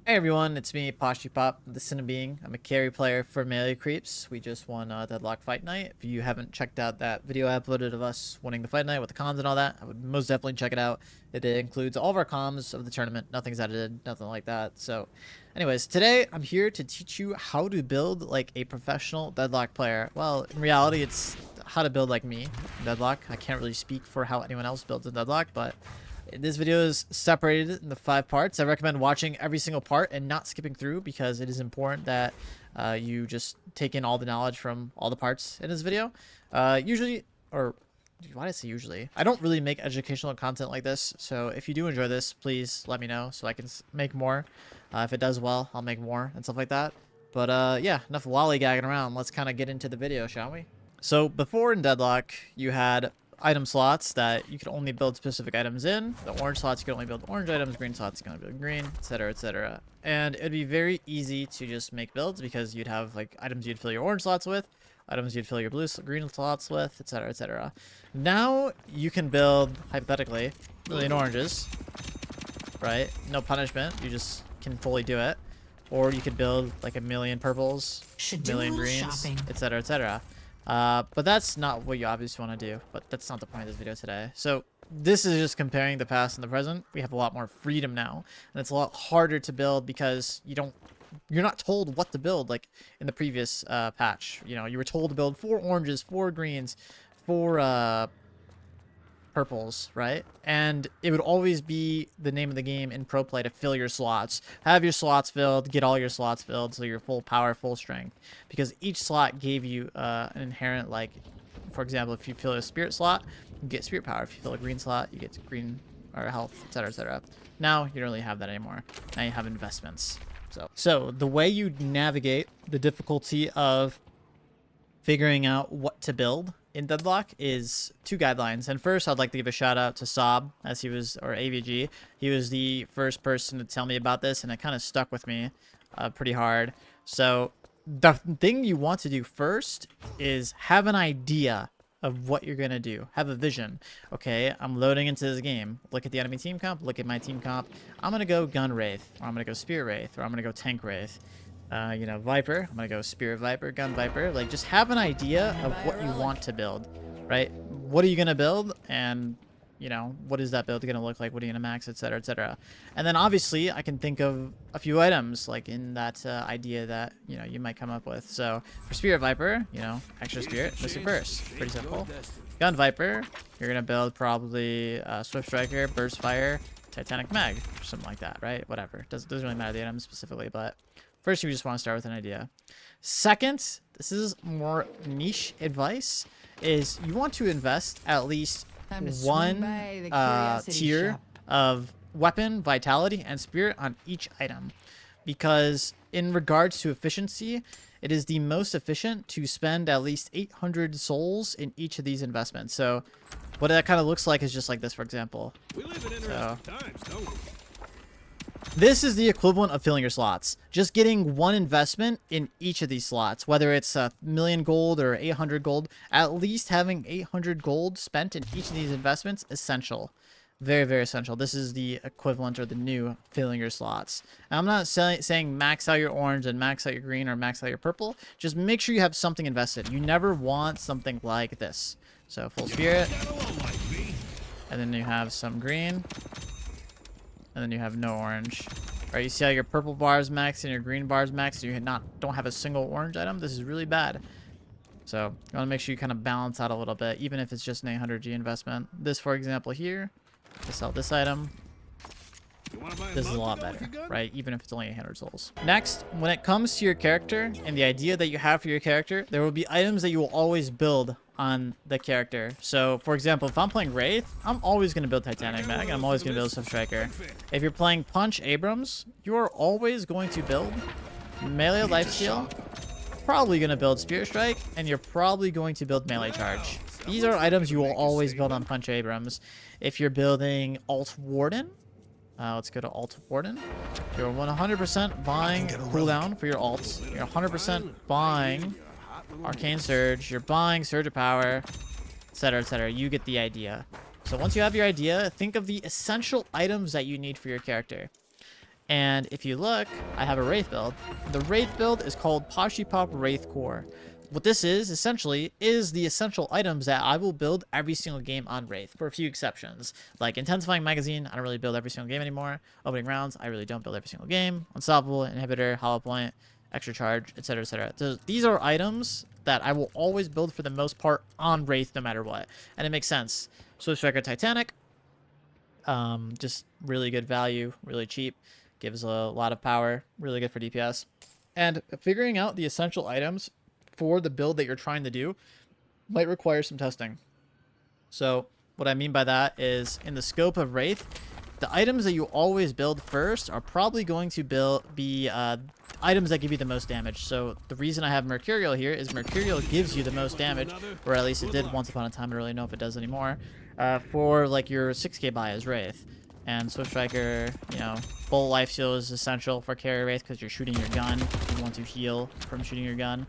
Hey everyone, it's me, Poshypop, the Sin Being. I'm a carry player for Melee Creeps. We just won Deadlock Fight Night. If you haven't checked out that video I uploaded of us winning the Fight Night with the comms and all that, I would most definitely check it out. It includes all of our comms of the tournament. Nothing's edited, nothing like that. So anyways, today I'm here to teach you how to build like a professional Deadlock player. Well, in reality, it's how to build like me, Deadlock. I can't really speak for how anyone else builds in Deadlock, but this video is separated into 5 parts. I recommend watching every single part and not skipping through because it is important that you just take in all the knowledge from all the parts in this video. Usually, or why did I say usually? I don't really make educational content like this, so if you do enjoy this, please let me know so I can make more. If it does well, I'll make more and stuff like that. But yeah, enough lollygagging around. Let's kind of get into the video, shall we? So before in Deadlock, you had item slots that you could only build specific items in. The orange slots, you could only build orange items. Green slots, you can only build green, etc., etc. And it'd be very easy to just make builds because you'd have like items you'd fill your orange slots with, items you'd fill your green slots with, etc., etc. Now you can build, hypothetically, a million oranges, right? No punishment. You just can fully do it. Or you could build like a million purples, a million greens, etc., etc. But that's not what you obviously want to do, but that's not the point of this video today. So this is just comparing the past and the present. We have a lot more freedom now, and it's a lot harder to build because you're not told what to build like in the previous patch. You know, you were told to build 4 oranges, 4 greens, 4 purples, right? And it would always be the name of the game in pro play to fill your slots, have your slots filled, get all your slots filled so you're full power, full strength, because each slot gave you an inherent, like, for example, if you fill a spirit slot, you get spirit power. If you fill a green slot, you get green or health, etc., etc. Now you don't really have that anymore. Now you have investments. So the way you navigate the difficulty of figuring out what to build in Deadlock is 2 guidelines. And first, I'd like to give a shout out to Saab, as he was, or AVG. He was the first person to tell me about this, and it kind of stuck with me pretty hard. So the thing you want to do first is have an idea of what you're gonna do. Have a vision. Okay, I'm loading into this game. Look at the enemy team comp. Look at my team comp. I'm gonna go Gun Wraith, or I'm gonna go Spear Wraith, or I'm gonna go Tank Wraith. You know, Viper. I'm gonna go Spirit Viper, Gun Viper. Like, just have an idea of what you want to build, right? What are you gonna build, and you know, what is that build gonna look like? What are you gonna max, etc., etc. And then obviously, I can think of a few items like in that idea that you know you might come up with. So for Spirit Viper, you know, extra Spirit, Mystic Burst, pretty simple. Gun Viper, you're gonna build probably Swift Striker, Burst Fire, Titanic Mag, or something like that, right? Whatever. Doesn't really matter the item specifically, but first, you just want to start with an idea. Second, this is more niche advice, is you want to invest at least 1 tier of weapon, vitality, and spirit on each item. Because in regards to efficiency, it is the most efficient to spend at least 800 souls in each of these investments. So what that kind of looks like is just like this, for example. We live in interesting times, don't we? This is the equivalent of filling your slots. Just getting 1 investment in each of these slots, whether it's 1,000,000 gold or 800 gold, at least having 800 gold spent in each of these investments is essential. Very, very essential. This is the equivalent or the new filling your slots. And I'm not saying max out your orange and max out your green or max out your purple. Just make sure you have something invested. You never want something like this. So full spirit, and then you have some green. And then you have no orange. All right, you see how your purple bar is maxed and your green bar is maxed, and you don't have a single orange item? This is really bad. So you want to make sure you kind of balance out a little bit, even if it's just an 800G investment. This, for example, here, to sell this item, this is a lot better, right? Even if it's only 800 souls. Next, when it comes to your character and the idea that you have for your character, there will be items that you will always build on the character. So, for example, if I'm playing Wraith, I'm always going to build Titanic Mag, and I'm always going to build Swift Striker. If you're playing Punch Abrams, you are always going to build Melee Lifesteal, probably going to build Spirit Strike, and you're probably going to build Melee Charge. These are items you will always build on Punch Abrams. If you're building Alt Warden, let's go to Alt Warden. You're 100% buying cooldown for your ults. You're 100% buying Arcane Surge. You're buying Surge of Power, etc., etc. You get the idea. So once you have your idea, think of the essential items that you need for your character. And if you look, I have a Wraith build. The Wraith build is called Poshypop Wraith Core. What this is, essentially, is the essential items that I will build every single game on Wraith, for a few exceptions. Like Intensifying Magazine, I don't really build every single game anymore. Opening Rounds, I really don't build every single game. Unstoppable, Inhibitor, Hollow Point, Extra Charge, etc., etc. So these are items that I will always build for the most part on Wraith no matter what. And it makes sense. Swift Striker Titanic, just really good value, really cheap. Gives a lot of power, really good for DPS. And figuring out the essential items for the build that you're trying to do might require some testing. So what I mean by that is, in the scope of Wraith, the items that you always build first are probably going to be items that give you the most damage. So the reason I have Mercurial here is Mercurial gives you the most damage, or at least it did once upon a time. I don't really know if it does anymore. For like your 6k buy as Wraith. And Swift Striker, you know, full life steal is essential for carry Wraith because you're shooting your gun. You want to heal from shooting your gun.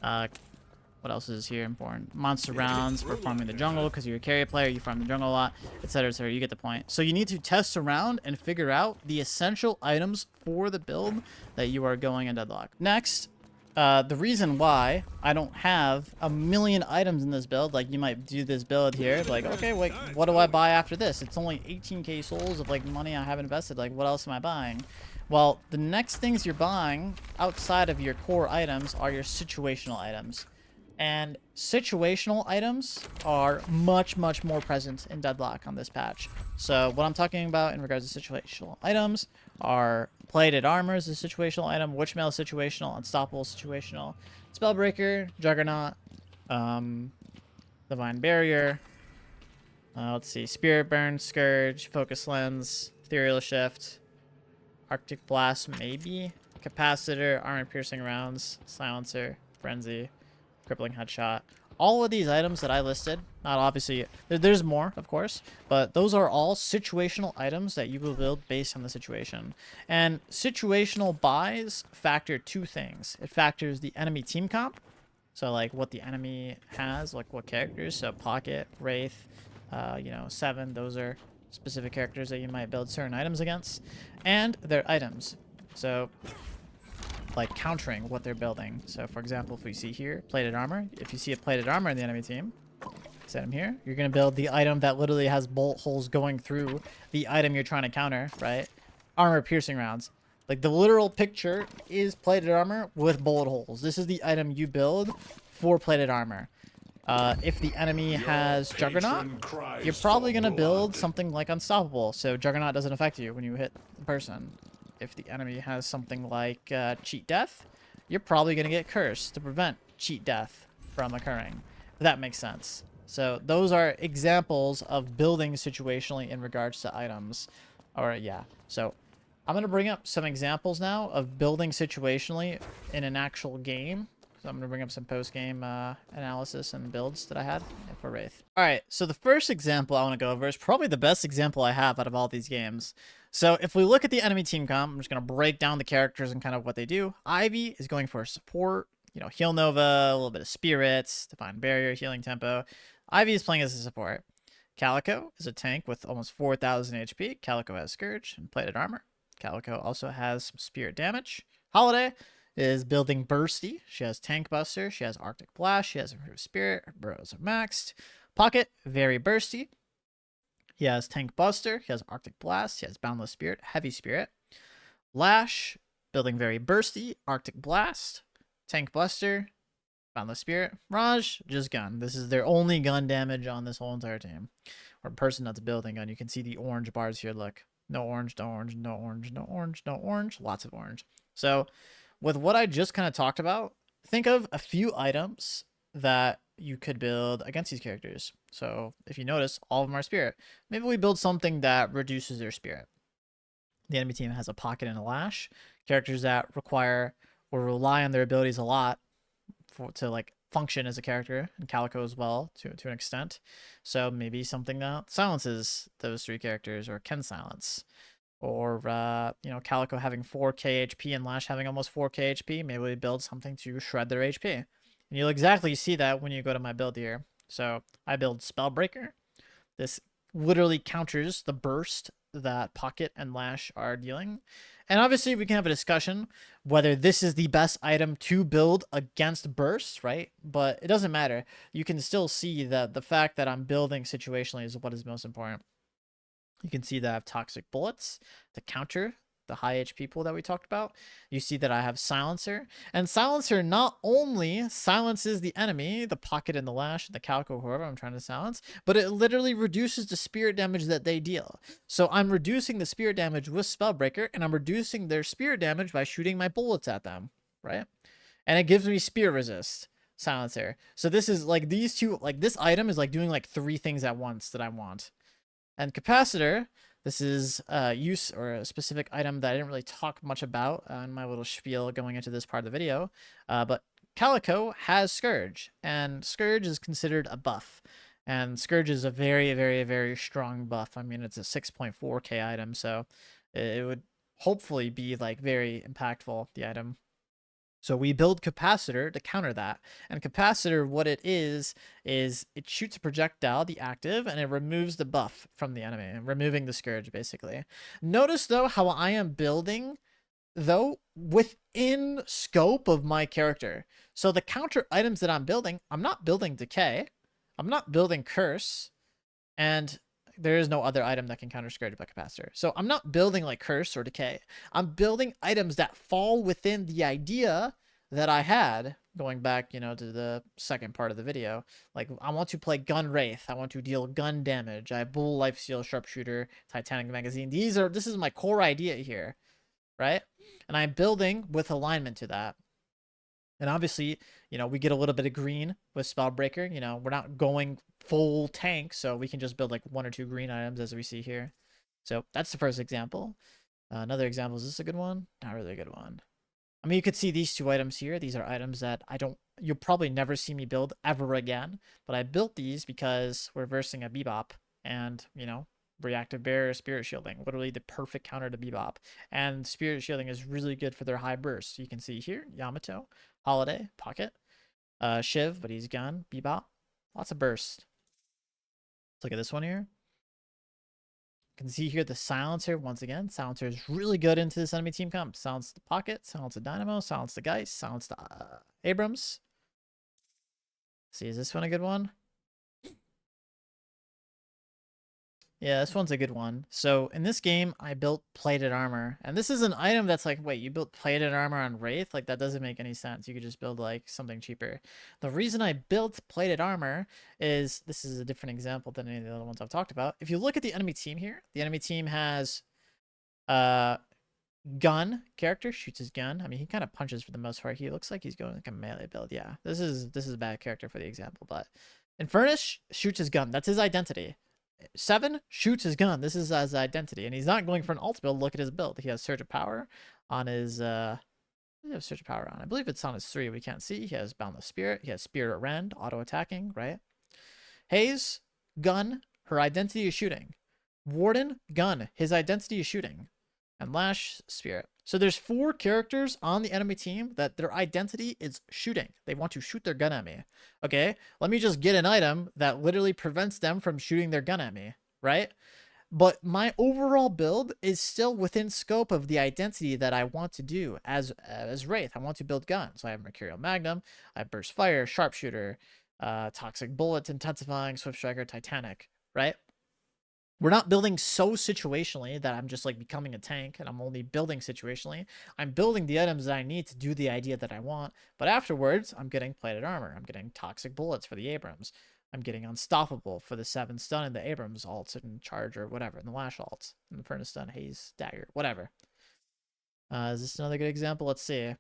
What else is here important? Monster rounds for farming the jungle because you're a carry player. You farm the jungle a lot, etc., etc. You get the point. So you need to test around and figure out the essential items for the build that you are going in Deadlock. Next, the reason why I don't have a million items in this build, like you might do this build here, like, okay, wait, what do I buy after this? It's only 18k souls of like money I haven't invested. Like, what else am I buying? Well, the next things you're buying outside of your core items are your situational items. And situational items are much, much more present in Deadlock on this patch. So what I'm talking about in regards to situational items are plated armor is a situational item, Witchmail is situational, Unstoppable is situational, Spellbreaker, Juggernaut, Divine Barrier, let's see, Spirit Burn, Scourge, Focus Lens, Ethereal Shift, Arctic Blast maybe, Capacitor, Armor Piercing Rounds, Silencer, Frenzy, Crippling Headshot. All of these items that I listed, not obviously, there's more, of course, but those are all situational items that you will build based on the situation. And situational buys factor two things. It factors the enemy team comp, so like what the enemy has, like what characters, so Pocket, Wraith, you know, 7, those are specific characters that you might build certain items against, and their items. So like countering what they're building. So for example, if we see here plated armor, if you see a plated armor in the enemy team, set them here, you're going to build the item that literally has bolt holes going through the item you're trying to counter, right? Armor piercing rounds. Like the literal picture is plated armor with bullet holes. This is the item you build for plated armor. If the enemy has Juggernaut, you're probably going to build something like Unstoppable, so Juggernaut doesn't affect you when you hit the person. If the enemy has something like Cheat Death, you're probably going to get Cursed to prevent Cheat Death from occurring. If that makes sense. So those are examples of building situationally in regards to items. Or yeah, so I'm going to bring up some examples now of building situationally in an actual game. So I'm going to bring up some post-game analysis and builds that I had for Wraith. Alright, so the first example I want to go over is probably the best example I have out of all these games. So if we look at the enemy team comp, I'm just going to break down the characters and kind of what they do. Ivy is going for support, you know, Heal Nova, a little bit of Spirits, Divine Barrier, Healing Tempo. Ivy is playing as a support. Calico is a tank with almost 4,000 HP. Calico has Scourge and plated armor. Calico also has some Spirit damage. Holiday is building Bursty. She has Tank Buster. She has Arctic Blast. She has Improved Spirit. Her burrows are maxed. Pocket, very bursty. He has Tank Buster. He has Arctic Blast. He has Boundless Spirit, Heavy Spirit. Lash, building very bursty. Arctic Blast, Tank Buster, Boundless Spirit. Raj, just gun. This is their only gun damage on this whole entire team. Or person that's building gun. You can see the orange bars here. Look. No orange, no orange, no orange, no orange, no orange. Lots of orange. So with what I just kind of talked about, think of a few items that you could build against these characters. So if you notice, all of them are Spirit. Maybe we build something that reduces their Spirit. The enemy team has a Pocket and a Lash. Characters that require or rely on their abilities a lot to like function as a character, and Calico as well to an extent. So maybe something that silences those three characters or can silence. Or, you know, Calico having 4k HP and Lash having almost 4k HP. Maybe we build something to shred their HP. And you'll exactly see that when you go to my build here. So I build Spellbreaker. This literally counters the burst that Pocket and Lash are dealing. And obviously we can have a discussion whether this is the best item to build against bursts, right? But it doesn't matter. You can still see that the fact that I'm building situationally is what is most important. You can see that I have toxic bullets to counter the high HP pool that we talked about. You see that I have silencer, and silencer not only silences the enemy, the pocket and the lash, the calico, whoever I'm trying to silence, but it literally reduces the spirit damage that they deal. So I'm reducing the spirit damage with Spellbreaker, and I'm reducing their spirit damage by shooting my bullets at them, right? And it gives me spear resist, silencer. So this is like these two, like this item is like doing like 3 things at once that I want. And capacitor, this is use or a specific item that I didn't really talk much about in my little spiel going into this part of the video. But Calico has Scourge, and Scourge is considered a buff. And Scourge is a very, very, very strong buff. I mean, it's a 6.4k item, so it would hopefully be like very impactful, the item. So we build capacitor to counter that. And capacitor, what it is it shoots a projectile, the active, and it removes the buff from the enemy, removing the scourge, basically. Notice, though, how I am building, though, within scope of my character. So the counter items that I'm building, I'm not building decay. I'm not building curse. And there is no other item that can counter scourge by capacitor. So I'm not building like curse or decay. I'm building items that fall within the idea that I had going back, you know, to the second part of the video. Like, I want to play gun wraith. I want to deal gun damage. I have bull, lifesteal, sharpshooter, titanic magazine. This is my core idea here, right? And I'm building with alignment to that. And obviously, you know, we get a little bit of green with Spellbreaker. You know, we're not going full tank, so we can just build like 1 or 2 green items as we see here. So that's the first example. Another example, is this a good one? Not really a good one. I mean, you could see these 2 items here. These are items that you'll probably never see me build ever again. But I built these because we're versing a Bebop and, you know, reactive barrier, spirit shielding, literally the perfect counter to Bebop. And spirit shielding is really good for their high burst. You can see here, Yamato, Holiday, Pocket, Shiv, but he's gone, Bebop, lots of burst. Let's look at this one here. You can see here the silencer, once again, silencer is really good into this enemy team comp. Silence the Pocket, silence the Dynamo, silence the Geist, silence the Abrams. See, is this one a good one? Yeah, this one's a good one. So in this game, I built plated armor. And this is an item that's like, wait, you built plated armor on Wraith? Like, that doesn't make any sense. You could just build like something cheaper. The reason I built plated armor is, this is a different example than any of the other ones I've talked about. If you look at the enemy team here, the enemy team has gun character, shoots his gun. I mean, he kind of punches for the most part. He looks like he's going like a melee build. Yeah, this is a bad character for the example, but Infernus shoots his gun. That's his identity. 7 shoots his gun. This is his identity, and he's not going for an ult build. Look at his build. He has Surge of Power on his he has Surge of Power on. I believe it's on his 3. We can't see. He has Boundless Spirit. He has Spirit Rend, auto attacking, right? Hayes, gun. Her identity is shooting. Warden, gun. His identity is shooting. And Lash, Spirit. So there's 4 characters on the enemy team that their identity is shooting. They want to shoot their gun at me. Okay, let me just get an item that literally prevents them from shooting their gun at me, right? But my overall build is still within scope of the identity that I want to do as Wraith. I want to build guns. So I have Mercurial Magnum, I have Burst Fire, Sharpshooter, Toxic Bullets, Intensifying, Swift Striker, Titanic, right? We're not building so situationally that I'm just like becoming a tank and I'm only building situationally. I'm building the items that I need to do the idea that I want. But afterwards, I'm getting plated armor. I'm getting toxic bullets for the Abrams. I'm getting unstoppable for the 7 stun and the Abrams ults and charge or whatever. And the lash ults and the furnace stun, haze, dagger, whatever. Is this another good example? Let's see.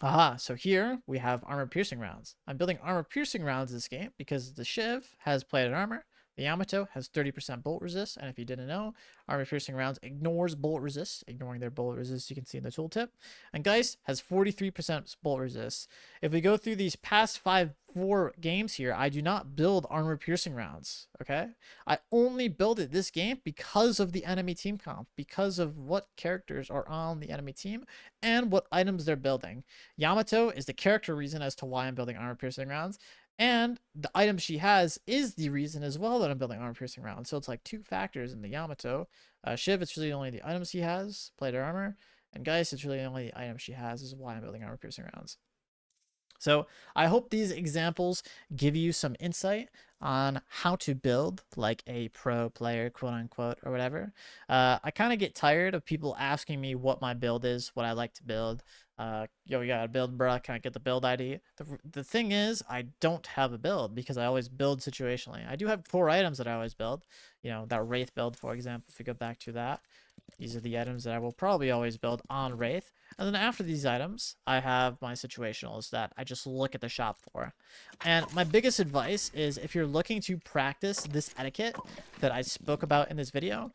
Aha, so here we have armor piercing rounds. I'm building armor piercing rounds this game because the Shiv has plated armor. The Yamato has 30% bullet resist, and if you didn't know, armor piercing rounds ignores bullet resist, ignoring their bullet resist you can see in the tooltip. And Geist has 43% bullet resist. If we go through these past 4 games here, I do not build armor piercing rounds, okay? I only build it this game because of the enemy team comp, because of what characters are on the enemy team and what items they're building. Yamato is the character reason as to why I'm building armor piercing rounds. And the item she has is the reason as well that I'm building armor piercing rounds. So it's like 2 factors in the Yamato. Shiv, it's really only the items he has, plated armor. And Geist, it's really only the items she has is why I'm building armor piercing rounds. So I hope these examples give you some insight on how to build like a pro player, quote unquote, or whatever. I kind of get tired of people asking me what my build is, what I like to build. Yo, you got a build, bro? Can I get the build ID? The thing is, I don't have a build because I always build situationally. I do have 4 items that I always build. You know, that Wraith build, for example, if we go back to that. These are the items that I will probably always build on Wraith. And then after these items, I have my situationals that I just look at the shop for. And my biggest advice is if you're looking to practice this etiquette that I spoke about in this video,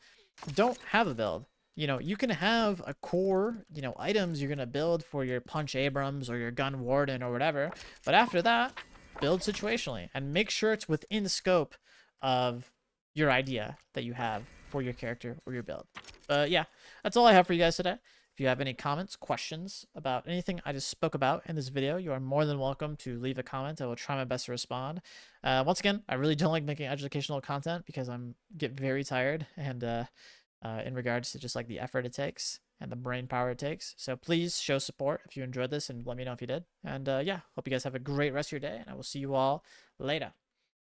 don't have a build. You know, you can have a core, you know, items you're going to build for your Punch Abrams or your Gun Warden or whatever. But after that, build situationally and make sure it's within the scope of your idea that you have for your character or your build. Yeah, that's all I have for you guys today. If you have any comments, questions about anything I just spoke about in this video, you are more than welcome to leave a comment. I will try my best to respond. Once again, I really don't like making educational content because get very tired and in regards to just like the effort it takes and the brain power it takes. So please show support if you enjoyed this and let me know if you did. And yeah, hope you guys have a great rest of your day and I will see you all later.